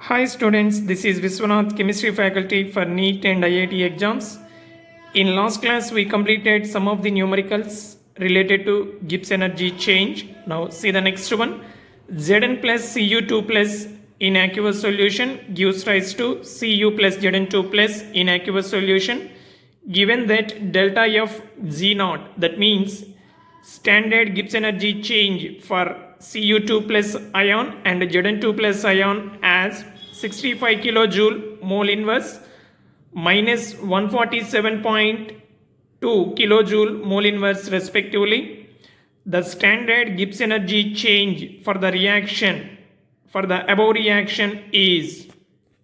Hi students, this is Viswanath, chemistry faculty for NEET and IIT exams. In last class, we completed some of the numericals related to Gibbs energy change. Now see the next one. Zn plus Cu2 plus in aqueous solution gives rise to Cu plus Zn2 plus in aqueous solution. Given that delta F Z0, that means standard Gibbs energy change for Cu2 plus ion and Zn2 plus ion as 65 kilojoule mole inverse minus 147.2 kilojoule mole inverse respectively. The standard Gibbs energy change for the reaction, for the above reaction is,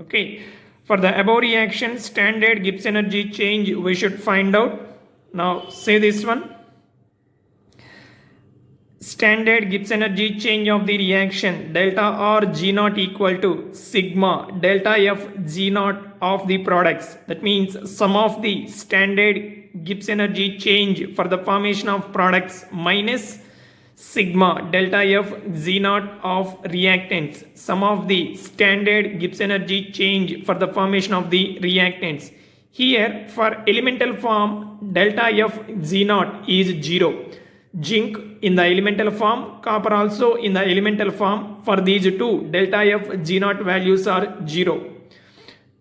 okay, for the above reaction standard Gibbs energy change we should find out. Now say this one. Standard Gibbs energy change of the reaction delta R G0 equal to sigma delta F G0 of the products. That means sum of the standard Gibbs energy change for the formation of products minus sigma delta F Z0 of reactants. Sum of the standard Gibbs energy change for the formation of the reactants. Here for elemental form delta F Z0 is 0. Zinc in the elemental form, copper also in the elemental form. For these two, delta F G0 values are 0.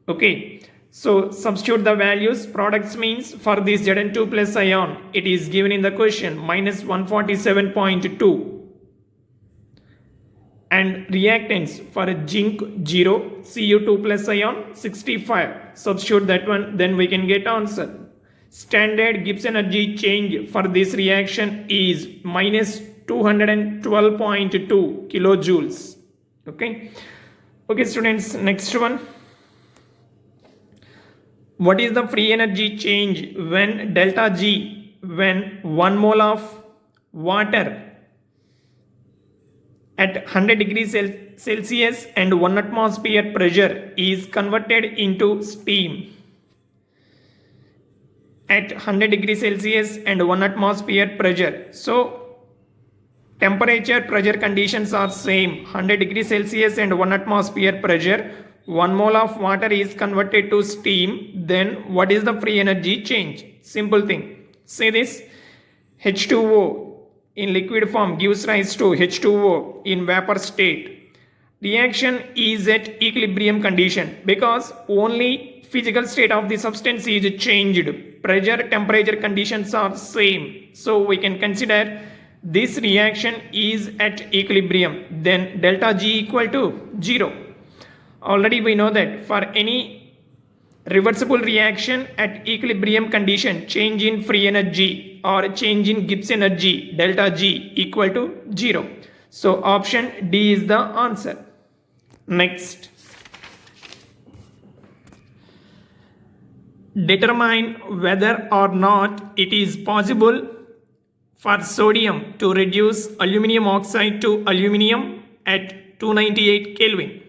Okay, so substitute the values. Products means for this Zn2 plus ion, it is given in the question minus 147.2. And reactants for zinc 0, Cu2 plus ion 65. Substitute that one, then we can get answer. Standard Gibbs energy change for this reaction is minus 212.2 kilojoules. Okay students, next one. What is the free energy change when delta G, when 1 mole of water at 100 degrees Celsius and 1 atmosphere pressure is converted into steam at 100 degrees Celsius and 1 atmosphere pressure. So temperature pressure conditions are same, 100 degrees Celsius and 1 atmosphere pressure. 1 mole of water is converted to steam. Then what is the free energy change? Simple thing. Say this. H2O in liquid form gives rise to H2O in vapor state. Reaction is at equilibrium condition because only physical state of the substance is changed. Pressure, temperature conditions are same. So we can consider this reaction is at equilibrium. Then delta G equal to 0. Already we know that for any reversible reaction at equilibrium condition, change in free energy or change in Gibbs energy delta G equal to 0. So option D is the answer. Next. Determine whether or not it is possible for sodium to reduce aluminum oxide to aluminum at 298 Kelvin.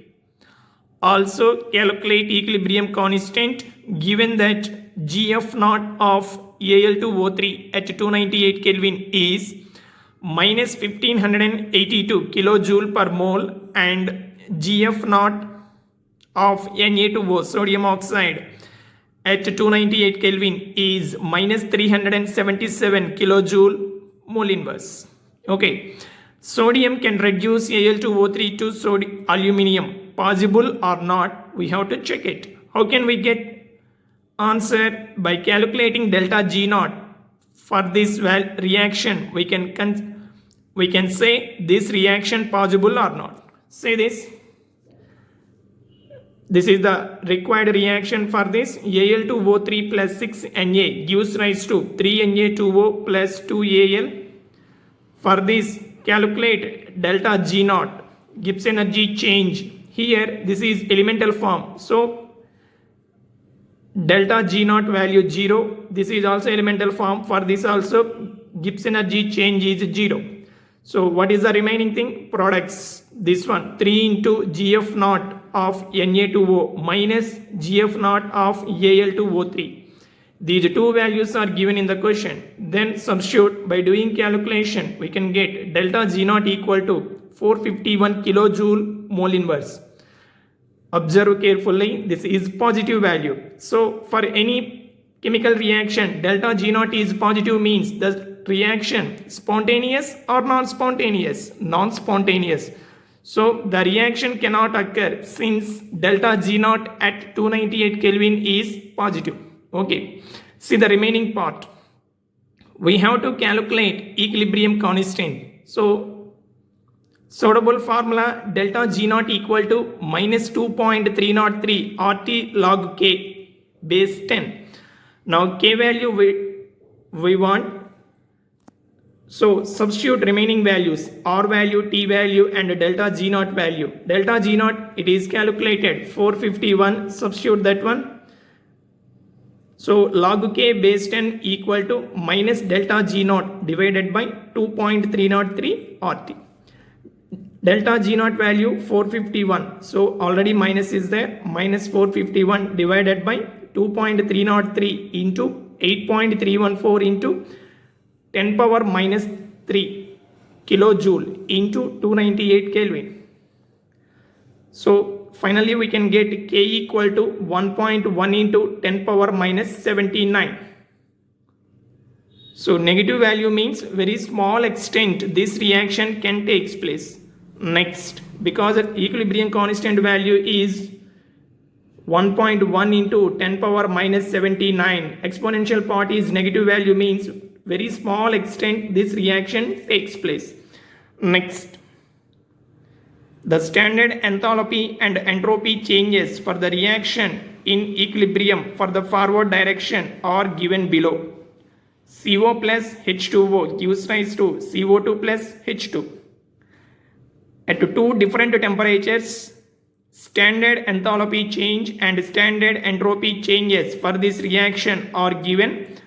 Also calculate equilibrium constant given that GF0 of Al2O3 at 298 Kelvin is minus 1582 kilojoule per mole and GF0 of Na2O sodium oxide at 298 Kelvin is minus 377 kilojoule mole inverse. Okay, sodium can reduce Al2O3 to aluminum. Possible or not? We have to check it. How can we get answer? By calculating delta G0 for this reaction. We can say this reaction possible or not. Say this. This is the required reaction for this. Al2O3 plus 6Na gives rise to 3Na2O plus 2Al. For this, calculate delta G0, Gibbs energy change. Here, this is elemental form. So, delta G0 value 0. This is also elemental form. For this also, Gibbs energy change is 0. So, what is the remaining thing? Products. This one, 3 into GF0 of Na2O minus GF0 of Al2O3. These two values are given in the question. Then substitute by doing calculation. We can get delta G0 equal to 451 kilojoule mole inverse. Observe carefully, this is positive value. So for any chemical reaction, delta G naught is positive means the reaction spontaneous or non-spontaneous? Non-spontaneous. So the reaction cannot occur since delta G naught at 298 Kelvin is positive. Okay, see the remaining part. We have to calculate equilibrium constant. So suitable formula delta G naught equal to minus 2.303 RT log K base 10. Now K value we want. So substitute remaining values R value, T value and delta G naught value. Delta G naught it is calculated 451. Substitute that one. So log K base 10 equal to minus delta G naught divided by 2.303 RT. Delta G naught value 451. So already minus is there. Minus 451 divided by 2.303 into 8.314 into 10 power minus 3 kilojoule into 298 Kelvin. So finally we can get K equal to 1.1 into 10 power minus 79. So negative value means very small extent this reaction can take place. Next, because equilibrium constant value is 1.1 into 10 power minus 79, exponential part is negative value means very small extent this reaction takes place. Next, the standard enthalpy and entropy changes for the reaction in equilibrium for the forward direction are given below. CO plus H2O gives rise to CO2 plus H2. At two different temperatures, standard enthalpy change and standard entropy changes for this reaction are given.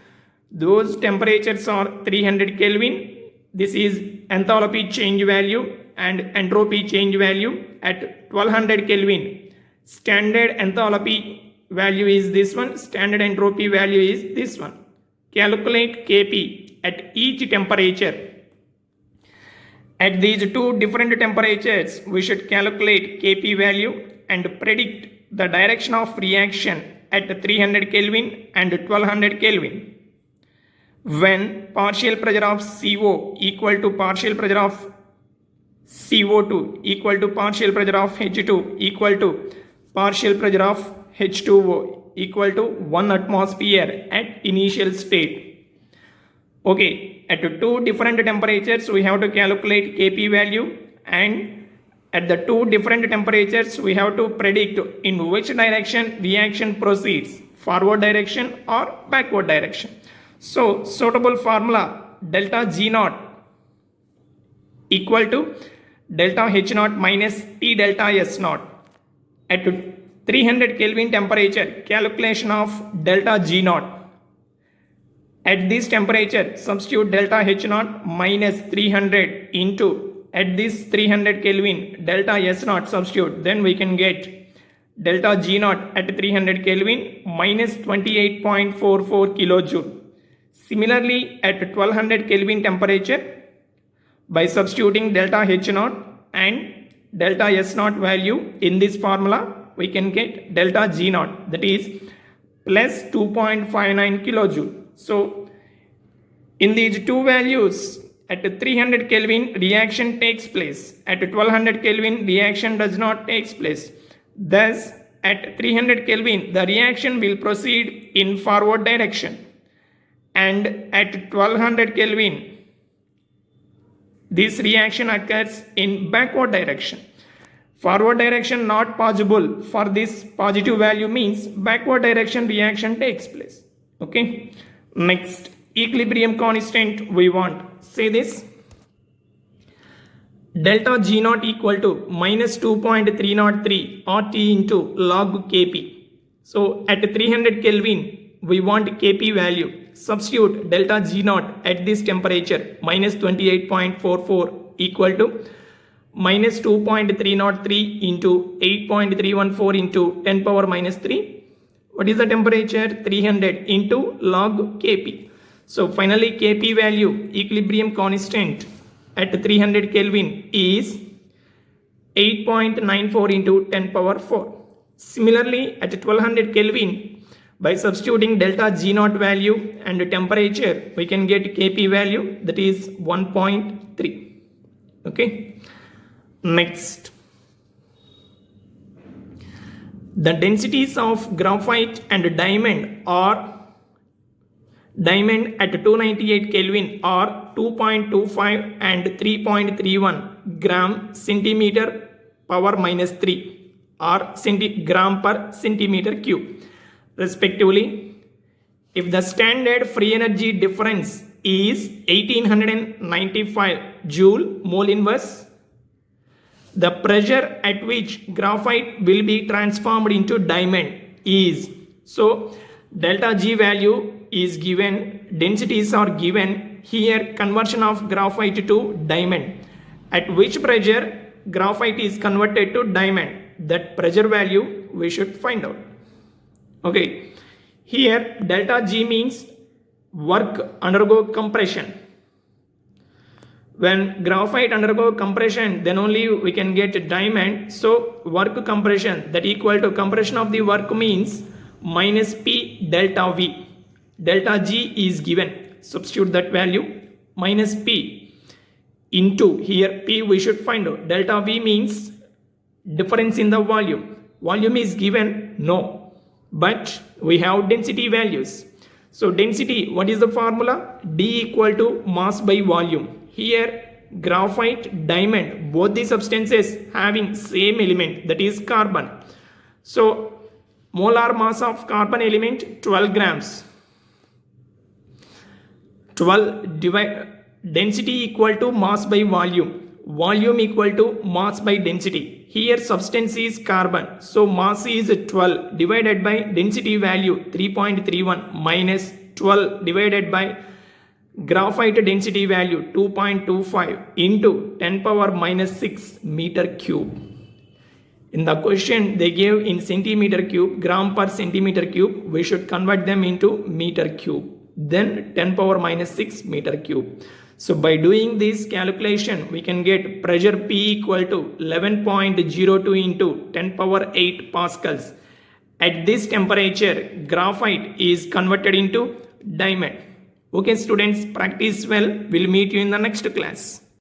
Those temperatures are 300 Kelvin. This is enthalpy change value and entropy change value at 1200 Kelvin. Standard enthalpy value is this one. Standard entropy value is this one. Calculate Kp at each temperature. At these two different temperatures, we should calculate Kp value and predict the direction of reaction at 300 Kelvin and 1200 Kelvin. When partial pressure of CO equal to partial pressure of CO2 equal to partial pressure of H2 equal to partial pressure of H2O equal to 1 atmosphere at initial state. Okay, at two different temperatures we have to calculate Kp value, and at the two different temperatures we have to predict in which direction reaction proceeds, forward direction or backward direction. So suitable formula delta G naught equal to delta H naught minus T delta S naught. At 300 Kelvin temperature, calculation of delta G naught. At this temperature, substitute delta H naught minus 300 into at this 300 Kelvin delta S naught substitute, then we can get delta G naught at 300 Kelvin minus 28.44 kilojoule. Similarly, at 1200 Kelvin temperature, by substituting delta H naught and delta S naught value in this formula, we can get delta G naught, that is plus 2.59 kilojoule. So in these two values, at 300 Kelvin reaction takes place, at 1200 Kelvin reaction does not take place. Thus at 300 Kelvin the reaction will proceed in forward direction, and at 1200 Kelvin this reaction occurs in backward direction. Forward direction not possible for this positive value means backward direction reaction takes place. Okay. Next, equilibrium constant we want. Say this. Delta G naught equal to minus 2.303 RT into log Kp. So at 300 Kelvin we want Kp value. Substitute delta G naught at this temperature minus 28.44 equal to minus 2.303 into 8.314 into 10 power minus 3. What is the temperature? 300 into log Kp. So finally Kp value, equilibrium constant at 300 Kelvin is 8.94 into 10 power 4. Similarly, at 1200 Kelvin, by substituting delta G naught value and temperature, we can get Kp value, that is 1.3. Okay. Next, the densities of graphite and diamond at 298 Kelvin are 2.25 and 3.31 gram centimeter power minus 3 or gram per centimeter cube respectively. If the standard free energy difference is 1895 joule mole inverse, the pressure at which graphite will be transformed into diamond is, so delta G value is given, densities are given, here conversion of graphite to diamond, at which pressure graphite is converted to diamond, that pressure value we should find out. Okay, here delta G means work undergo compression. When graphite undergo compression, then only we can get diamond. So work compression, that equal to compression of the work means minus P delta V. Delta G is given, substitute that value, minus P into, here P we should find out. Delta V means difference in the volume. Volume is given? No. But we have density values. So density, what is the formula? D equal to mass by volume. Here graphite, diamond, both the substances having same element, that is carbon. So molar mass of carbon element 12 grams. 12 density equal to mass by volume. Volume equal to mass by density. Here substance is carbon, so mass is 12 divided by density value 3.31 minus 12 divided by graphite density value 2.25 into 10 power minus 6 meter cube. In the question they gave in centimeter cube, gram per centimeter cube, we should convert them into meter cube, then 10 power minus 6 meter cube. So by doing this calculation, we can get pressure P equal to 11.02 into 10 power 8 pascals. At this temperature, graphite is converted into diamond. Okay students, practice well. We'll meet you in the next class.